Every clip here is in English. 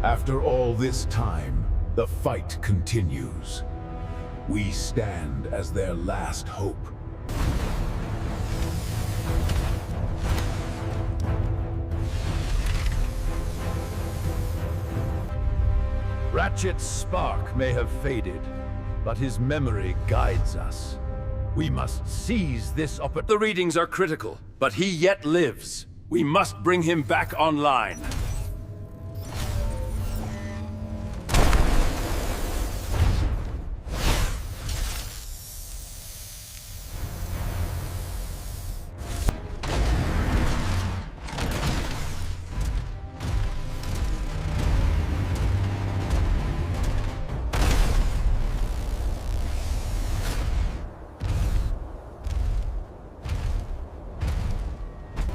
After all this time, the fight continues. We stand as their last hope. Ratchet's spark may have faded, but his memory guides us. We must seize this opportunity. The readings are critical, but he yet lives. We must bring him back online.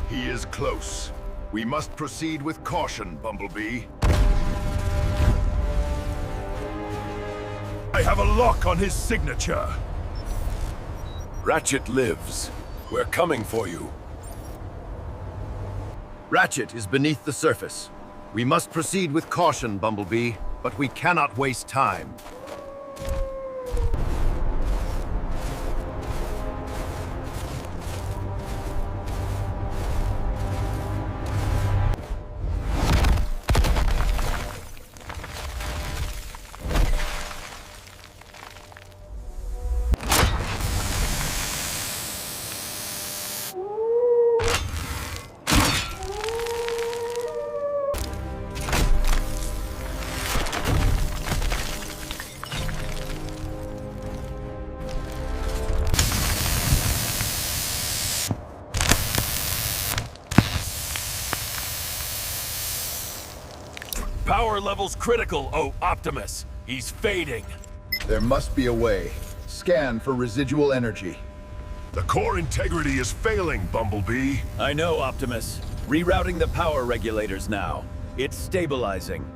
He is close. We must proceed with caution, Bumblebee. I have a lock on his signature. Ratchet lives. We're coming for you. Ratchet is beneath the surface. We must proceed with caution, Bumblebee, but we cannot waste time. Power level's critical, oh Optimus. He's fading. There must be a way. Scan for residual energy. The core integrity is failing, Bumblebee. I know, Optimus. Rerouting the power regulators now. It's stabilizing.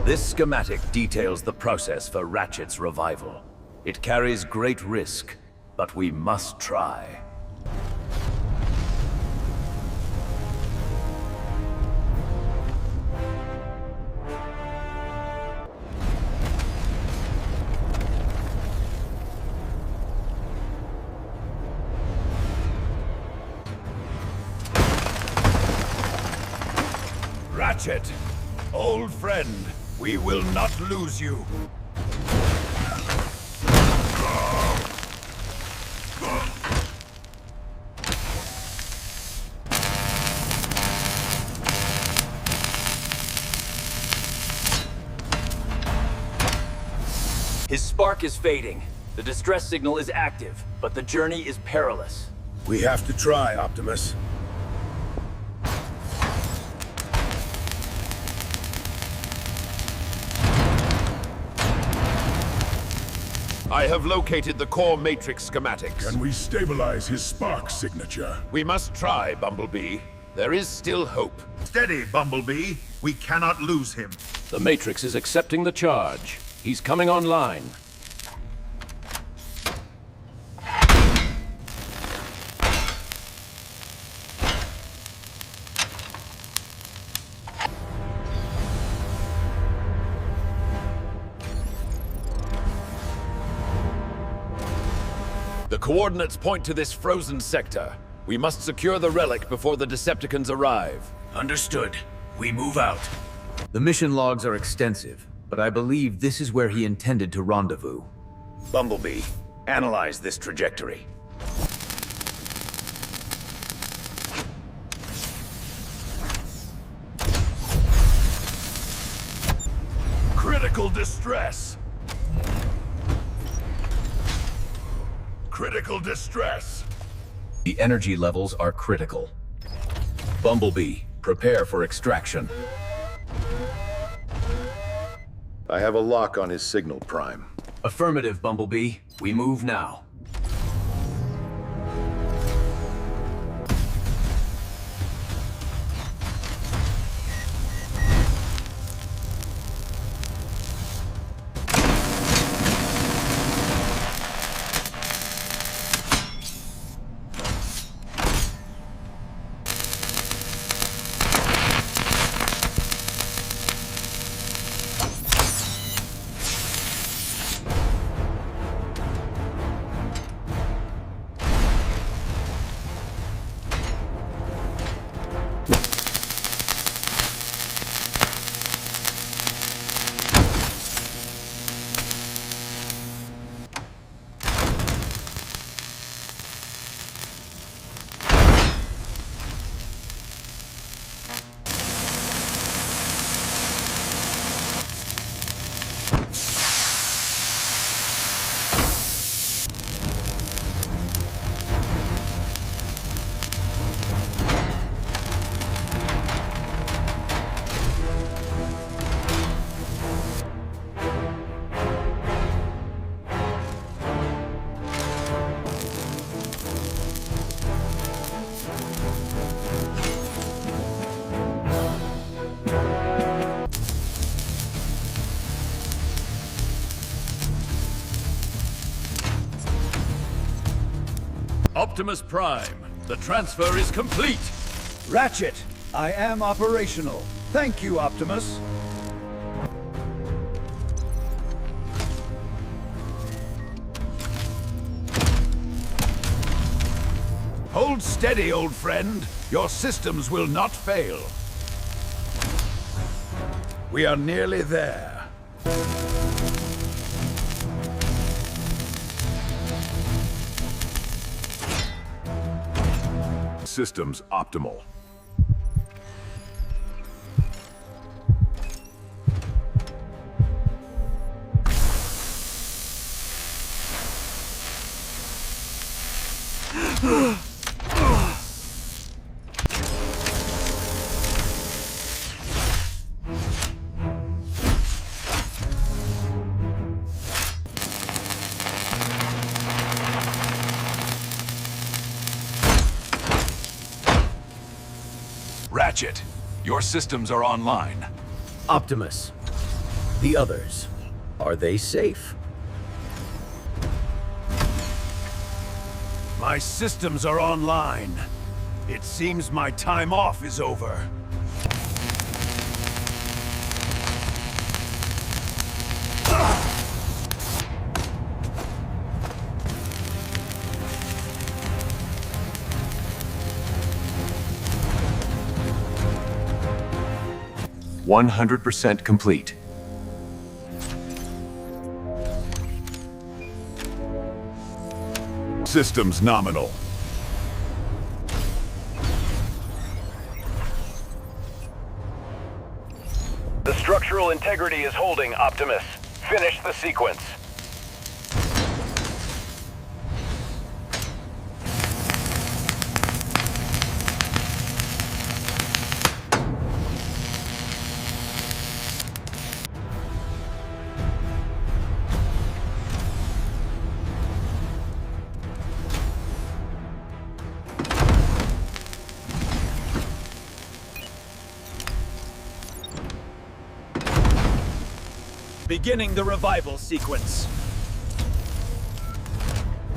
This schematic details the process for Ratchet's revival. It carries great risk, but we must try. Ratchet, old friend. We will not lose you. His spark is fading. The distress signal is active, but the journey is perilous. We have to try, Optimus. I have located the core matrix schematics. Can we stabilize his spark signature? We must try, Bumblebee. There is still hope. Steady, Bumblebee. We cannot lose him. The matrix is accepting the charge. He's coming online. The coordinates point to this frozen sector. We must secure the relic before the Decepticons arrive. Understood. We move out. The mission logs are extensive, but I believe this is where he intended to rendezvous. Bumblebee, analyze this trajectory. Critical distress. Critical distress. The energy levels are critical. Bumblebee, prepare for extraction. I have a lock on his signal, Prime. Affirmative, Bumblebee. We move now. Optimus Prime, the transfer is complete! Ratchet, I am operational. Thank you, Optimus. Hold steady, old friend. Your systems will not fail. We are nearly there. Systems optimal. Ratchet, your systems are online. Optimus. The others. Are they safe? My systems are online. It seems my time off is over. %100 complete. Systems nominal. The structural integrity is holding, Optimus. Finish the sequence. Beginning the revival sequence.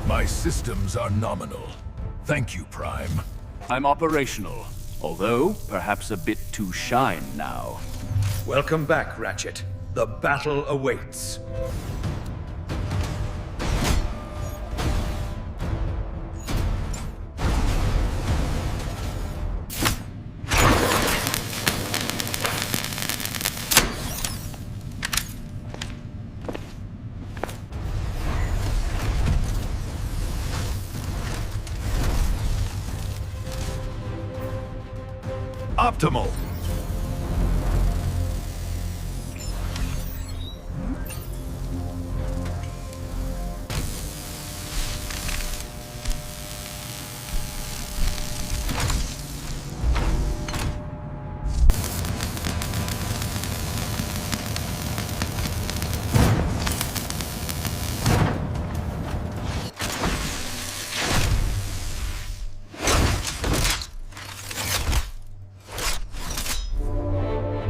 My systems are nominal. Thank you, Prime. I'm operational, although perhaps a bit too shine now. Welcome back, Ratchet. The battle awaits. Optimal.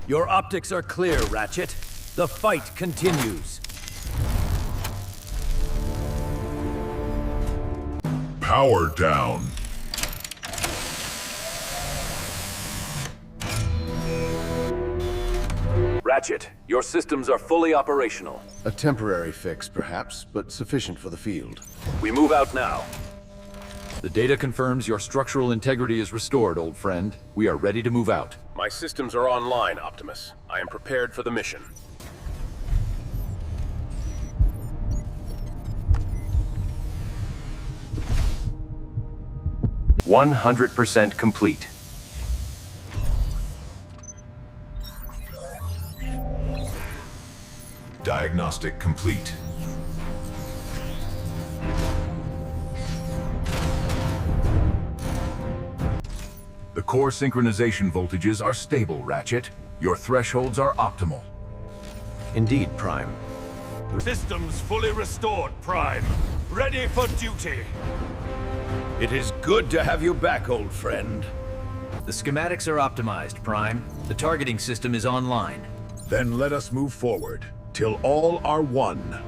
Your optics are clear, Ratchet. The fight continues. Power down. Ratchet, your systems are fully operational. A temporary fix, perhaps, but sufficient for the field. We move out now. The data confirms your structural integrity is restored, old friend. We are ready to move out. My systems are online, Optimus. I am prepared for the mission. %100 complete. Diagnostic complete. The core synchronization voltages are stable, Ratchet. Your thresholds are optimal. Indeed, Prime. Systems fully restored, Prime. Ready for duty. It is good to have you back, old friend. The schematics are optimized, Prime. The targeting system is online. Then let us move forward, till all are one.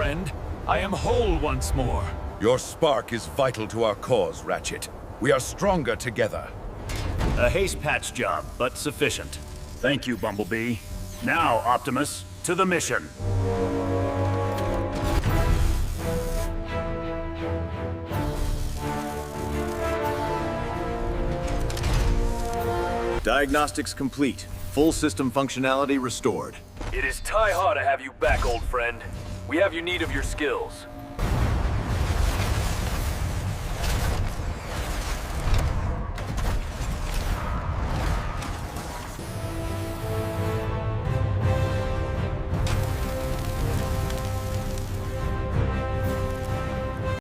friend. I am whole once more. Your spark is vital to our cause, Ratchet. We are stronger together. A haste patch job, but sufficient. Thank you, Bumblebee. Now, Optimus, to the mission. Diagnostics complete. Full system functionality restored. It is tie-haw to have you back, old friend. We have your need of your skills.